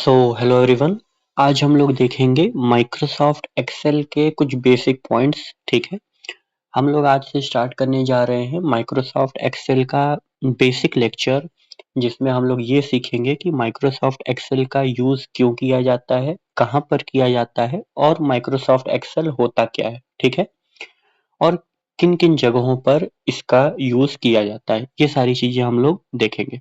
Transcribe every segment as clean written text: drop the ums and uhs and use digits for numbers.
Hello everyone. आज हम लोग देखेंगे माइक्रोसॉफ्ट एक्सेल के कुछ बेसिक पॉइंट्स। ठीक है, हम लोग आज से स्टार्ट करने जा रहे हैं माइक्रोसॉफ्ट एक्सेल का बेसिक लेक्चर, जिसमें हम लोग ये सीखेंगे कि माइक्रोसॉफ्ट एक्सेल का यूज़ क्यों किया जाता है, कहाँ पर किया जाता है और माइक्रोसॉफ्ट एक्सेल होता क्या है। ठीक है, और किन किन जगहों पर इसका यूज़ किया जाता है, ये सारी चीज़ें हम लोग देखेंगे।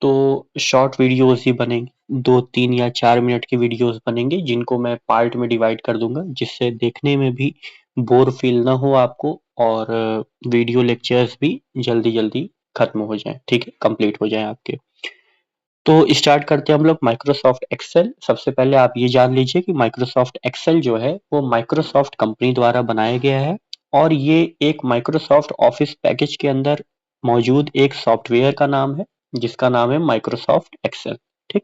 तो शॉर्ट वीडियोस ही बनेंगे, 2 3 या 4 मिनट की वीडियोस बनेंगे, जिनको मैं पार्ट में डिवाइड कर दूंगा, जिससे देखने में भी बोर फील ना हो आपको, और वीडियो लेक्चर्स भी जल्दी जल्दी खत्म हो जाए, ठीक है, कंप्लीट हो जाए आपके। तो स्टार्ट करते हैं हम लोग माइक्रोसॉफ्ट एक्सेल। सबसे पहले आप ये जान लीजिए कि माइक्रोसॉफ्ट एक्सेल जो है वो माइक्रोसॉफ्ट कंपनी द्वारा बनाया गया है, और ये एक माइक्रोसॉफ्ट ऑफिस पैकेज के अंदर मौजूद एक सॉफ्टवेयर का नाम है, जिसका नाम है माइक्रोसॉफ्ट एक्सेल। ठीक,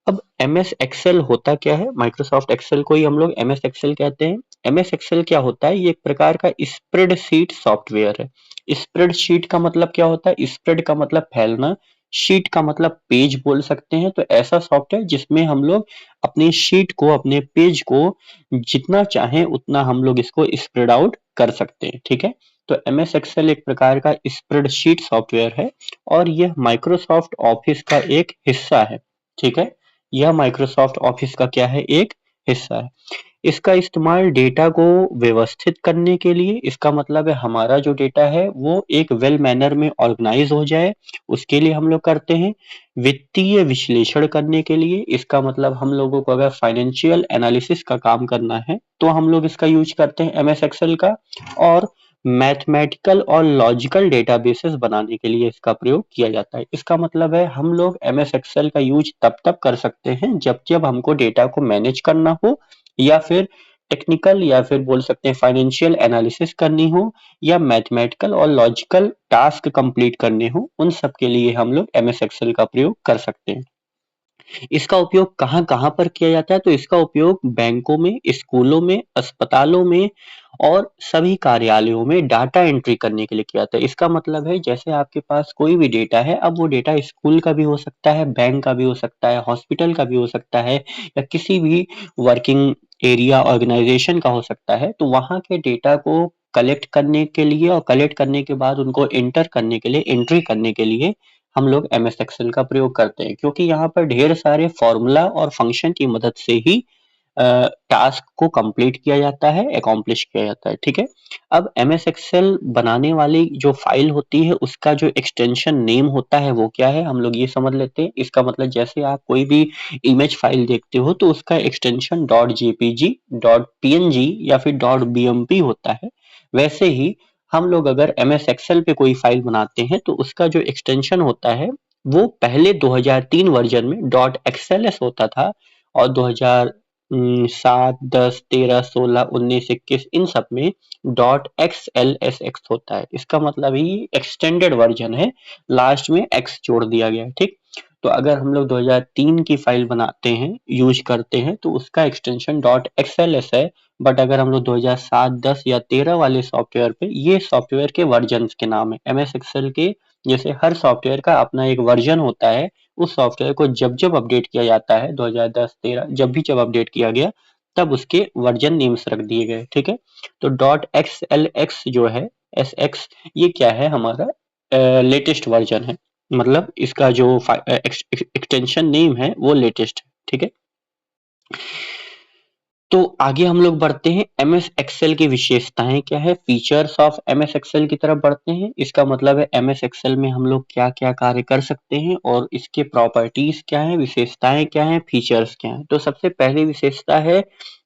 अब एम एस एक्सेल होता क्या है? माइक्रोसॉफ्ट एक्सेल को ही हम लोग एम एस एक्सेल कहते हैं। एम एस एक्सेल क्या होता है? ये एक प्रकार का स्प्रेडशीट सॉफ्टवेयर है। स्प्रेडशीट का मतलब क्या होता है? स्प्रेड का मतलब फैलना, शीट का मतलब पेज बोल सकते हैं। तो ऐसा सॉफ्टवेयर जिसमें हम लोग अपनी शीट को, अपने पेज को जितना चाहें उतना हम लोग इसको स्प्रेड आउट कर सकते हैं। ठीक है, तो एम एस एक्सेल एक प्रकार का स्प्रेडशीट सॉफ्टवेयर है, और यह माइक्रोसॉफ्ट ऑफिस का एक हिस्सा है। ठीक है, यह माइक्रोसॉफ्ट ऑफिस का क्या है? एक हिस्सा है। इसका इस्तेमाल डेटा को व्यवस्थित करने के लिए, इसका मतलब है हमारा जो डेटा है वो एक वेल मैनर में ऑर्गेनाइज हो जाए, उसके लिए हम लोग करते हैं। वित्तीय विश्लेषण करने के लिए, इसका मतलब हम लोगों को अगर फाइनेंशियल एनालिसिस का काम करना है तो हम लोग इसका यूज करते हैं, एमएस एक्सेल का। और मैथमेटिकल और लॉजिकल डेटाबेसेस बनाने के लिए इसका प्रयोग किया जाता है। इसका मतलब है हम लोग एमएस एक्सेल का यूज तब तब कर सकते हैं जब जब हमको डेटा को मैनेज करना हो, या फिर टेक्निकल, या फिर बोल सकते हैं फाइनेंशियल एनालिसिस करनी हो, या मैथमेटिकल और लॉजिकल टास्क कंप्लीट करने हो। उन सब के लिए हम लोग एमएस एक्सेल का प्रयोग कर सकते हैं। इसका उपयोग कहाँ कहाँ पर किया जाता है? तो इसका उपयोग बैंकों में, स्कूलों में, अस्पतालों में और सभी कार्यालयों में डाटा एंट्री करने के लिए किया जाता है। इसका मतलब है जैसे आपके पास कोई भी डेटा है, अब वो डेटा स्कूल का भी हो सकता है, बैंक का भी हो सकता है, हॉस्पिटल का भी हो सकता है, या किसी भी वर्किंग एरिया ऑर्गेनाइजेशन का हो सकता है। तो वहाँ के डेटा को कलेक्ट करने के लिए, और कलेक्ट करने के बाद उनको एंटर करने के लिए, एंट्री करने के लिए हम लोग एमएस एक्सेल का प्रयोग करते हैं, क्योंकि यहाँ पर ढेर सारे फॉर्मूला और फंक्शन की मदद से ही टास्क को कंप्लीट किया जाता है, अकॉम्प्लिश किया जाता है। ठीक है, अब एमएस एक्सेल बनाने वाली जो फाइल होती है उसका जो एक्सटेंशन नेम होता है वो क्या है, हम लोग ये समझ लेते हैं। इसका मतलब जैसे आप कोई भी इमेज फाइल देखते हो तो उसका extension dot JPG, dot PNG या फिर डॉट बीएमपी होता है। वैसे ही हम लोग अगर एम एस एक्सेल पे कोई फाइल बनाते हैं तो उसका जो एक्सटेंशन होता है वो पहले 2003 वर्जन में डॉट एक्सएलएस होता था, और 2007, 10, 13, 16, 19, 21 इन सब में dot x L S x होता है। इसका मतलब ही एक्सटेंडेड वर्जन है, लास्ट में एक्स जोड़ दिया गया है। ठीक, तो अगर हम लोग 2003 की फाइल बनाते हैं, यूज करते हैं, तो उसका एक्सटेंशन डॉट एक्सएलएस है। बट अगर हम लोग 2007, 10 या 13 वाले सॉफ्टवेयर पे, ये सॉफ्टवेयर के वर्जन के नाम है। एमएस एक्सेल के जैसे हर सॉफ्टवेयर का अपना एक वर्जन होता है, उस सॉफ्टवेयर को जब जब अपडेट किया जाता है, 2010, 13 जब भी जब अपडेट किया गया, तब उसके वर्जन नेम्स रख दिए गए। ठीक है, तो डॉट एक्स एल एक्स जो है, एस एक्स, ये क्या है? हमारा लेटेस्ट वर्जन है, मतलब इसका जो एक्सटेंशन नेम है वो लेटेस्ट है। ठीक है, तो आगे हम लोग बढ़ते हैं, एम एस एक्सेल की विशेषताएं क्या है, features of M S Excel की तरफ बढ़ते हैं। इसका मतलब है एम एस एक्सेल में हम लोग क्या क्या कार्य कर सकते हैं, और इसके प्रॉपर्टीज क्या है, विशेषताएं क्या है, फीचर्स क्या है। तो सबसे पहली विशेषता है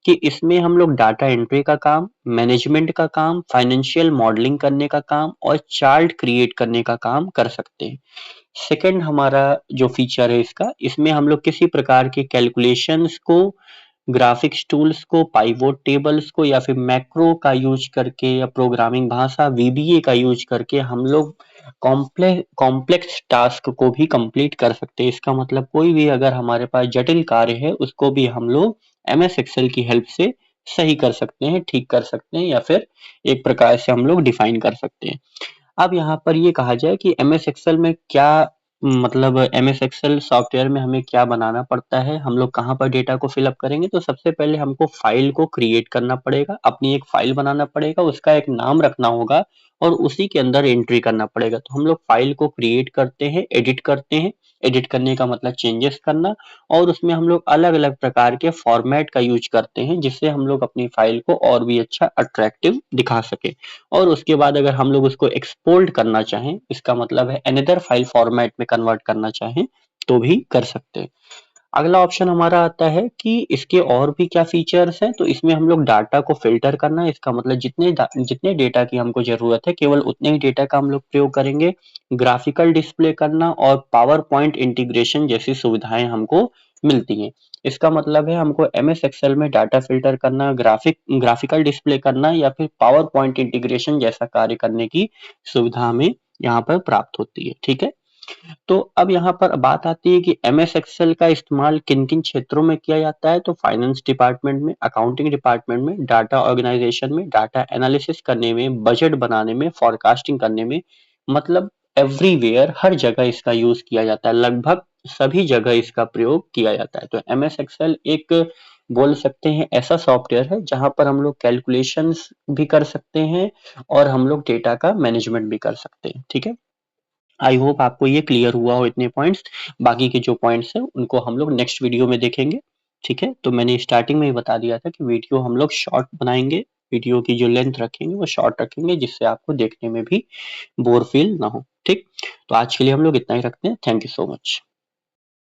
कि इसमें हम लोग डाटा एंट्री का काम, मैनेजमेंट का काम, फाइनेंशियल मॉडलिंग करने का काम और चार्ट क्रिएट करने का काम कर सकते हैं। सेकंड हमारा जो फीचर है इसका, इसमें हम लोग किसी प्रकार के कैलकुलेशंस को, ग्राफिक्स टूल्स को, पाइवोट टेबल्स को, या फिर मैक्रो का यूज करके, या प्रोग्रामिंग भाषा वीबीए का यूज करके हम लोग कॉम्प्लेक्स टास्क को भी कंप्लीट कर सकते हैं। इसका मतलब कोई भी अगर हमारे पास जटिल कार्य है उसको भी हम लोग एमएस एक्सेल की हेल्प से सही कर सकते हैं, ठीक कर सकते हैं, या फिर एक प्रकार से हम लोग डिफाइन कर सकते हैं। अब यहाँ पर ये कहा जाए कि एमएस एक्सेल में क्या मतलब एमएस एक्सेल सॉफ्टवेयर में हमें क्या बनाना पड़ता है, हम लोग कहाँ पर डेटा को फिल अप करेंगे। तो सबसे पहले हमको फाइल को क्रिएट करना पड़ेगा, अपनी एक फाइल बनाना पड़ेगा, उसका एक नाम रखना होगा और उसी के अंदर एंट्री करना पड़ेगा। तो हम लोग फाइल को क्रिएट करते हैं, एडिट करते हैं। एडिट करने का मतलब चेंजेस करना, और उसमें हम लोग अलग अलग प्रकार के फॉर्मेट का यूज करते हैं जिससे हम लोग अपनी फाइल को और भी अच्छा अट्रैक्टिव दिखा सके। और उसके बाद अगर हम लोग उसको एक्सपोर्ट करना चाहें, इसका मतलब है अनदर फाइल फॉर्मेट में कन्वर्ट करना चाहें, तो भी कर सकते हैं। अगला ऑप्शन हमारा आता है कि इसके और भी क्या फीचर्स हैं। तो इसमें हम लोग डाटा को फिल्टर करना है, इसका मतलब जितने डेटा की हमको जरूरत है केवल उतने ही डेटा का हम लोग प्रयोग करेंगे। ग्राफिकल डिस्प्ले करना और पावर पॉइंट इंटीग्रेशन जैसी सुविधाएं हमको मिलती हैं। इसका मतलब है हमको एमएस एक्सेल में डाटा फिल्टर करना, ग्राफिकल डिस्प्ले करना या फिर पावर पॉइंट इंटीग्रेशन जैसा कार्य करने की सुविधा हमें यहाँ पर प्राप्त होती है। ठीक है। तो अब यहाँ पर बात आती है कि एमएस एक्सेल का इस्तेमाल किन किन क्षेत्रों में किया जाता है। तो फाइनेंस डिपार्टमेंट में, अकाउंटिंग डिपार्टमेंट में, डाटा ऑर्गेनाइजेशन में, डाटा एनालिसिस करने में, बजट बनाने में, फोरकास्टिंग करने में, मतलब एवरीवेयर, हर जगह इसका यूज किया जाता है। लगभग सभी जगह इसका प्रयोग किया जाता है। तो एमएस एक्सेल एक बोल सकते हैं ऐसा सॉफ्टवेयर है जहां पर हम लोग कैलकुलेशंस भी कर सकते हैं और हम लोग डेटा का मैनेजमेंट भी कर सकते हैं। ठीक है। आई होप आपको ये क्लियर हुआ हो इतने पॉइंट्स। बाकी के जो पॉइंट्स हैं उनको हम लोग नेक्स्ट वीडियो में देखेंगे। ठीक है। तो मैंने स्टार्टिंग में ही बता दिया था कि वीडियो हम लोग शॉर्ट बनाएंगे, वीडियो की जो लेंथ रखेंगे वो शॉर्ट रखेंगे जिससे आपको देखने में भी बोर फील ना हो। ठीक। तो आज के लिए हम लोग इतना ही रखते हैं। Thank you so much.